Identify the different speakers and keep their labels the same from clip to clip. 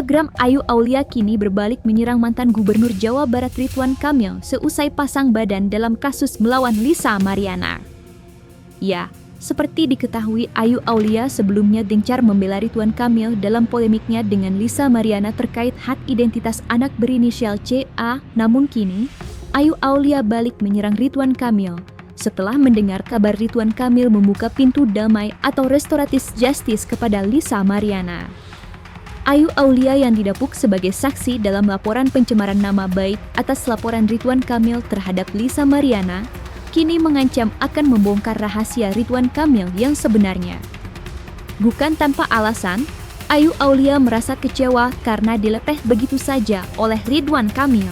Speaker 1: Instagram Ayu Aulia kini berbalik menyerang mantan Gubernur Jawa Barat Ridwan Kamil seusai pasang badan dalam kasus melawan Lisa Mariana. Ya, seperti diketahui Ayu Aulia sebelumnya gencar membela Ridwan Kamil dalam polemiknya dengan Lisa Mariana terkait hak identitas anak berinisial CA, namun kini Ayu Aulia balik menyerang Ridwan Kamil setelah mendengar kabar Ridwan Kamil membuka pintu damai atau restoratif justice kepada Lisa Mariana. Ayu Aulia yang didapuk sebagai saksi dalam laporan pencemaran nama baik atas laporan Ridwan Kamil terhadap Lisa Mariana, kini mengancam akan membongkar rahasia Ridwan Kamil yang sebenarnya. Bukan tanpa alasan, Ayu Aulia merasa kecewa karena dilepeh begitu saja oleh Ridwan Kamil.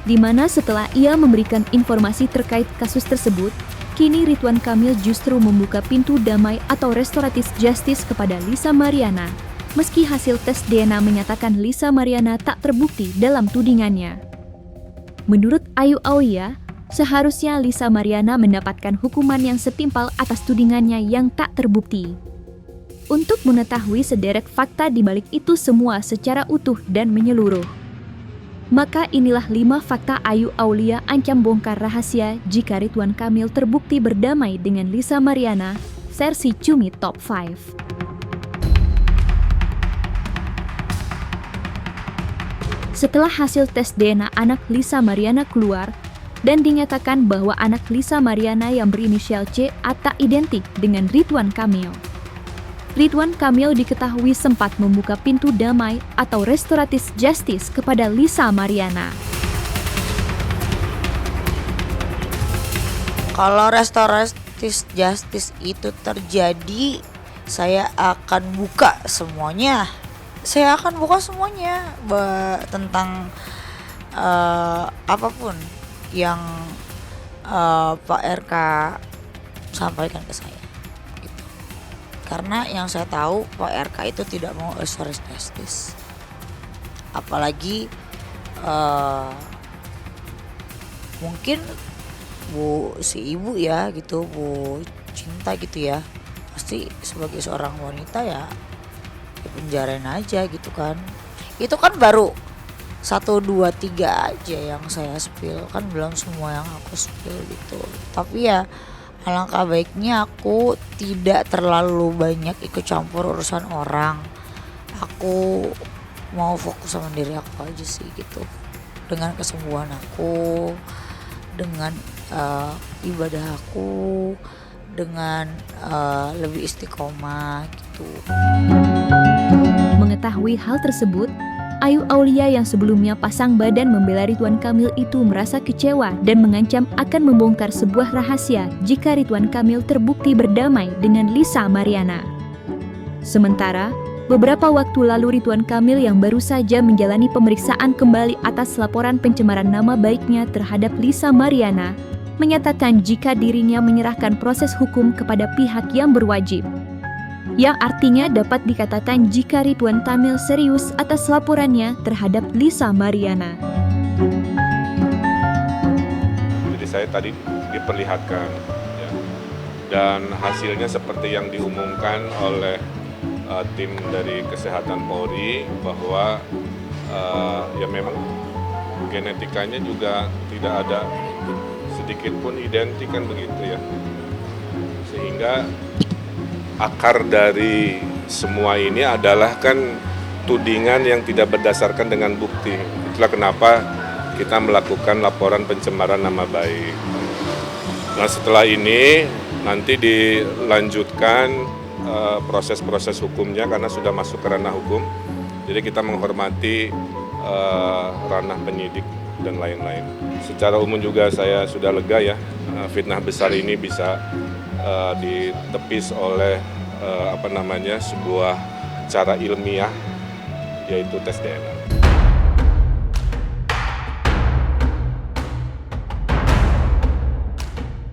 Speaker 1: Di mana setelah ia memberikan informasi terkait kasus tersebut, kini Ridwan Kamil justru membuka pintu damai atau restoratif justice kepada Lisa Mariana, meski hasil tes DNA menyatakan Lisa Mariana tak terbukti dalam tudingannya. Menurut Ayu Aulia, seharusnya Lisa Mariana mendapatkan hukuman yang setimpal atas tudingannya yang tak terbukti. Untuk mengetahui sederet fakta di balik itu semua secara utuh dan menyeluruh, maka inilah 5 fakta Ayu Aulia ancam bongkar rahasia jika Ridwan Kamil terbukti berdamai dengan Lisa Mariana, versi Cumi Top 5. Setelah hasil tes DNA anak Lisa Mariana keluar dan dinyatakan bahwa anak Lisa Mariana yang berinisial C tak identik dengan Ridwan Kamil. Ridwan Kamil diketahui sempat membuka pintu damai atau restoratif justice kepada Lisa Mariana.
Speaker 2: Kalau restoratif justice itu terjadi, saya akan buka semuanya. Tentang apapun yang Pak RK sampaikan ke saya gitu. Karena yang saya tahu Pak RK itu tidak mau restoratif justice, apalagi mungkin si ibu ya gitu, Bu Cinta gitu ya, pasti sebagai seorang wanita ya penjarain aja gitu kan. Itu kan baru 1, 2, 3 aja yang saya spill, kan belum semua yang aku spill gitu. Tapi ya alangkah baiknya aku tidak terlalu banyak ikut campur urusan orang. Aku mau fokus sama diri aku aja sih gitu, dengan kesembuhan aku, dengan ibadah aku, dengan lebih istiqomah gitu.
Speaker 1: Mengetahui hal tersebut, Ayu Aulia yang sebelumnya pasang badan membela Ridwan Kamil itu merasa kecewa dan mengancam akan membongkar sebuah rahasia jika Ridwan Kamil terbukti berdamai dengan Lisa Mariana. Sementara, beberapa waktu lalu Ridwan Kamil yang baru saja menjalani pemeriksaan kembali atas laporan pencemaran nama baiknya terhadap Lisa Mariana, menyatakan jika dirinya menyerahkan proses hukum kepada pihak yang berwajib. Yang artinya dapat dikatakan jika Ridwan Kamil serius atas laporannya terhadap Lisa Mariana.
Speaker 3: Jadi saya tadi diperlihatkan ya, dan hasilnya seperti yang diumumkan oleh tim dari Kesehatan Polri bahwa ya memang genetikanya juga tidak ada sedikit pun identik kan begitu ya, sehingga akar dari semua ini adalah kan tudingan yang tidak berdasarkan dengan bukti. Itulah kenapa kita melakukan laporan pencemaran nama baik. Nah setelah ini nanti dilanjutkan proses-proses hukumnya karena sudah masuk ke ranah hukum. Jadi kita menghormati ranah penyidik dan lain-lain. Secara umum juga saya sudah lega ya, fitnah besar ini bisa ditepis oleh sebuah cara ilmiah, yaitu tes DNA.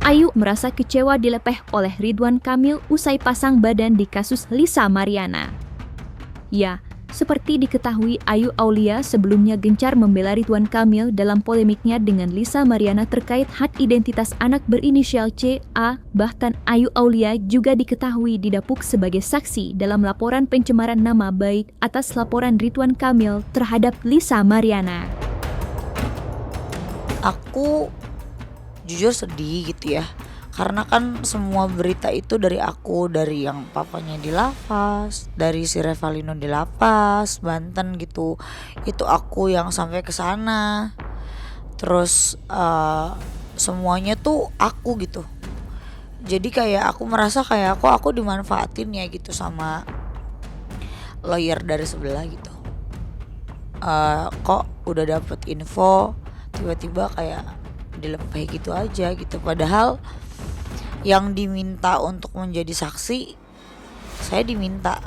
Speaker 1: Ayu merasa kecewa dilepeh oleh Ridwan Kamil usai pasang badan di kasus Lisa Mariana. Ya, Seperti diketahui, Ayu Aulia sebelumnya gencar membela Ridwan Kamil dalam polemiknya dengan Lisa Mariana terkait hak identitas anak berinisial CA. Bahkan Ayu Aulia juga diketahui didapuk sebagai saksi dalam laporan pencemaran nama baik atas laporan Ridwan Kamil terhadap Lisa Mariana.
Speaker 2: Aku jujur sedih gitu ya, karena kan semua berita itu dari aku, dari yang papanya di lapas, dari si Revalino di lapas Banten gitu, itu aku yang sampai ke sana. Terus semuanya tuh aku gitu. Jadi kayak aku merasa kayak aku dimanfaatin ya gitu sama lawyer dari sebelah gitu. Kok udah dapet info tiba-tiba kayak dilepeh gitu aja gitu, padahal yang diminta untuk menjadi saksi saya diminta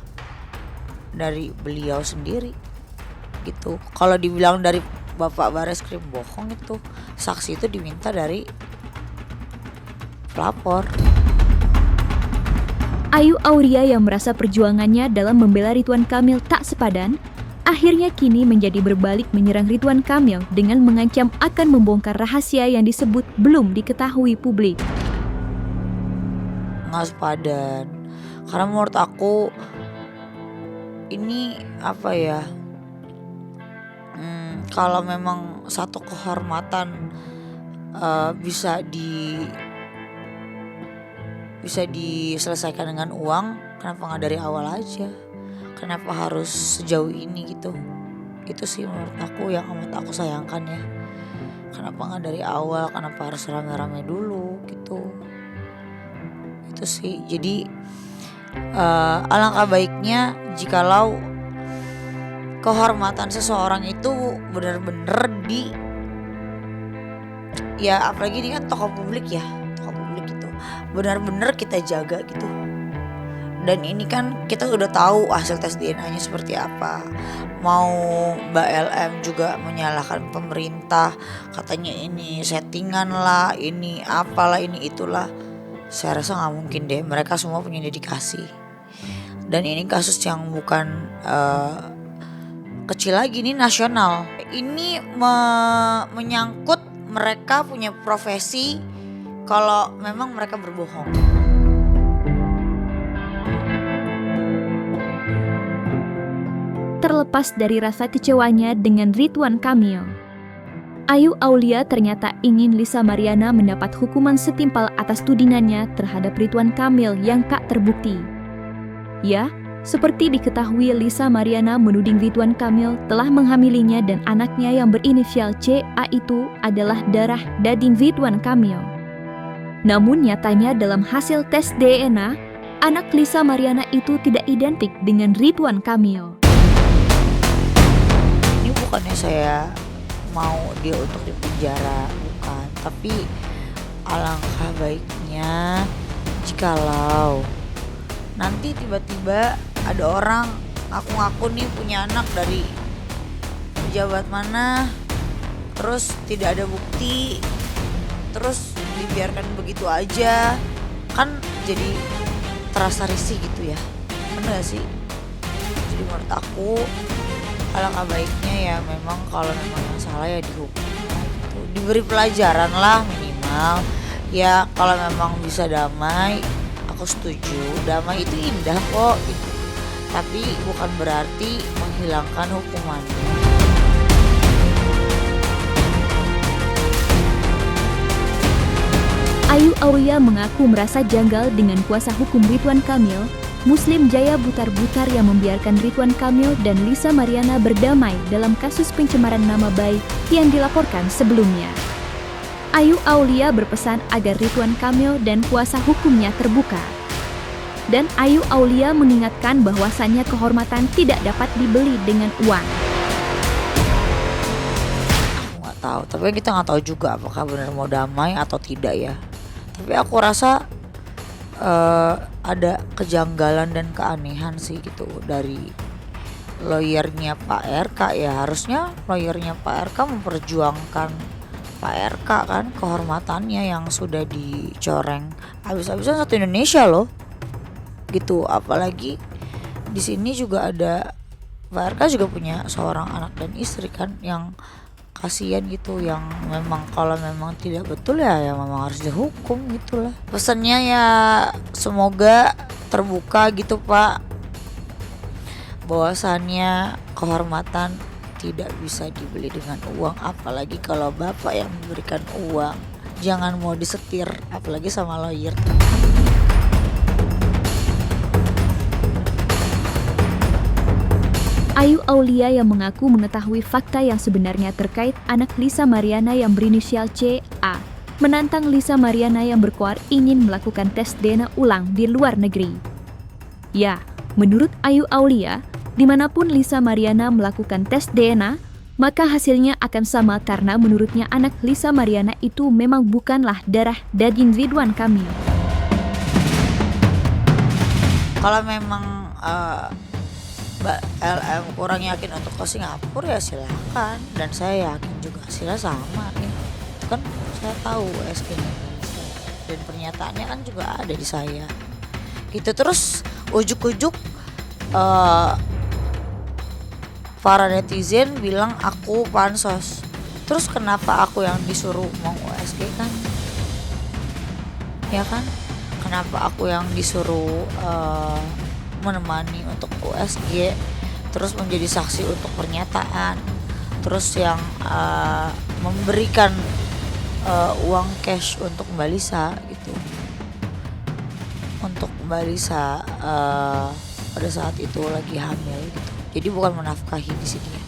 Speaker 2: dari beliau sendiri gitu. Kalau dibilang dari Bapak Bareskrim bohong, itu saksi itu diminta dari pelapor.
Speaker 1: Ayu Aulia yang merasa perjuangannya dalam membela Ridwan Kamil tak sepadan, akhirnya kini menjadi berbalik menyerang Ridwan Kamil dengan mengancam akan membongkar rahasia yang disebut belum diketahui publik.
Speaker 2: Nggak sepadan, karena menurut aku ini apa ya, kalau memang satu kehormatan bisa diselesaikan dengan uang, kenapa nggak dari awal aja? Kenapa harus sejauh ini gitu? Itu sih menurut aku yang amat aku sayangkan ya. Kenapa nggak dari awal? Kenapa harus rame-rame dulu gitu? Itu sih. Jadi alangkah baiknya jikalau kehormatan seseorang itu benar-benar ya apalagi ini kan tokoh publik gitu, benar-benar kita jaga gitu. Dan ini kan kita udah tahu hasil tes DNA-nya seperti apa. Mau Mbak LM juga menyalahkan pemerintah, katanya ini settingan lah, ini apalah, ini itulah. Saya rasa nggak mungkin deh, mereka semua punya dedikasi. Dan ini kasus yang bukan kecil lagi, ini nasional. Ini menyangkut mereka punya profesi kalau memang mereka berbohong.
Speaker 1: Terlepas dari rasa kecewanya dengan Ridwan Kamil, Ayu Aulia ternyata ingin Lisa Mariana mendapat hukuman setimpal atas tudingannya terhadap Ridwan Kamil yang tak terbukti. Ya, seperti diketahui, Lisa Mariana menuding Ridwan Kamil telah menghamilinya dan anaknya yang berinisial CA itu adalah darah daging Ridwan Kamil. Namun nyatanya dalam hasil tes DNA, anak Lisa Mariana itu tidak identik dengan Ridwan Kamil.
Speaker 2: Ini bukannya saya mau dia untuk dipenjara, bukan, tapi alangkah baiknya jikalau nanti tiba-tiba ada orang ngaku-ngaku nih punya anak dari pejabat mana, terus tidak ada bukti, terus dibiarkan begitu aja, kan jadi terasa risih gitu ya, bener gak sih? Jadi menurut aku alangkah baiknya ya memang kalau memang yang salah ya dihukum gitu. Diberi pelajaran lah minimal. Ya kalau memang bisa damai, aku setuju. Damai itu indah kok gitu. Tapi bukan berarti menghilangkan hukumannya.
Speaker 1: Ayu Aulia mengaku merasa janggal dengan kuasa hukum Ridwan Kamil, Muslim Jaya Butar-Butar, yang membiarkan Ridwan Kamil dan Lisa Mariana berdamai dalam kasus pencemaran nama baik yang dilaporkan sebelumnya. Ayu Aulia berpesan agar Ridwan Kamil dan kuasa hukumnya terbuka. Dan Ayu Aulia mengingatkan bahwasannya kehormatan tidak dapat dibeli dengan uang.
Speaker 2: Aku nggak tahu, tapi kita nggak tahu juga apakah benar mau damai atau tidak ya. Tapi aku rasa ada kejanggalan dan keanehan sih gitu dari lawyernya Pak RK ya. Harusnya lawyernya Pak RK memperjuangkan Pak RK kan, kehormatannya yang sudah dicoreng habis-habisan satu Indonesia loh gitu. Apalagi di sini juga ada Mbak RK juga punya seorang anak dan istri kan, yang kasihan gitu, yang memang kalau memang tidak betul ya memang harus dihukum gitulah. Pesannya ya semoga terbuka gitu Pak, bahwasannya kehormatan tidak bisa dibeli dengan uang, apalagi kalau Bapak yang memberikan uang. Jangan mau disetir, apalagi sama lawyer.
Speaker 1: Ayu Aulia yang mengaku mengetahui fakta yang sebenarnya terkait anak Lisa Mariana yang berinisial CA menantang Lisa Mariana yang berkoar ingin melakukan tes DNA ulang di luar negeri. Ya, menurut Ayu Aulia, dimanapun Lisa Mariana melakukan tes DNA, maka hasilnya akan sama karena menurutnya anak Lisa Mariana itu memang bukanlah darah daging Ridwan Kamil.
Speaker 2: Kalau memang Mbak LM kurang yakin untuk ke Singapura ya silakan, dan saya yakin juga hasilnya sama nih. Itu kan saya tahu USG Indonesia dan pernyataannya kan juga ada di saya. Gitu terus ujuk-ujuk para netizen bilang aku pansos. Terus kenapa aku yang disuruh mau USG kan? Ya kan? Kenapa aku yang disuruh menemani untuk USG, terus menjadi saksi untuk pernyataan, terus yang memberikan uang cash untuk Mbak Lisa gitu, untuk Mbak Lisa pada saat itu lagi hamil gitu. Jadi bukan menafkahi di sini ya.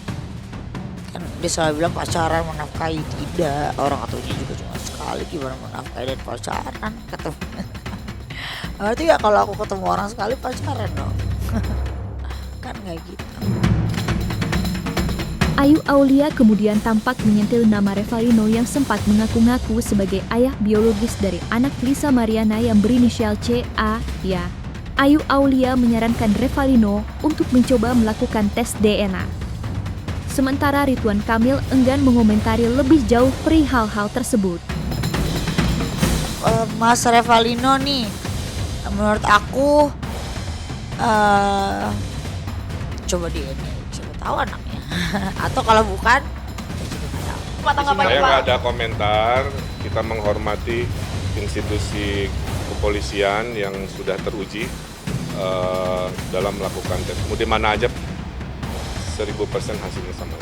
Speaker 2: Kan dia selalu bilang pacaran menafkahi, tidak, orang ketemunya juga cuma sekali, gimana menafkahi dan pacaran ketemu. Berarti ya kalau aku ketemu orang sekali pacaran dong. Kan gak gitu.
Speaker 1: Ayu Aulia kemudian tampak menyentil nama Revalino yang sempat mengaku-ngaku sebagai ayah biologis dari anak Lisa Mariana yang berinisial CA. Ya, Ayu Aulia menyarankan Revalino untuk mencoba melakukan tes DNA. Sementara Ridwan Kamil enggan mengomentari lebih jauh perihal hal tersebut.
Speaker 2: Mas Revalino nih, menurut aku coba DNA, siapa tahu anaknya. Atau kalau bukan,
Speaker 3: Saya nggak ada komentar. Kita menghormati institusi kepolisian yang sudah teruji dalam melakukan tes. Mau di mana aja 1000% hasilnya sama.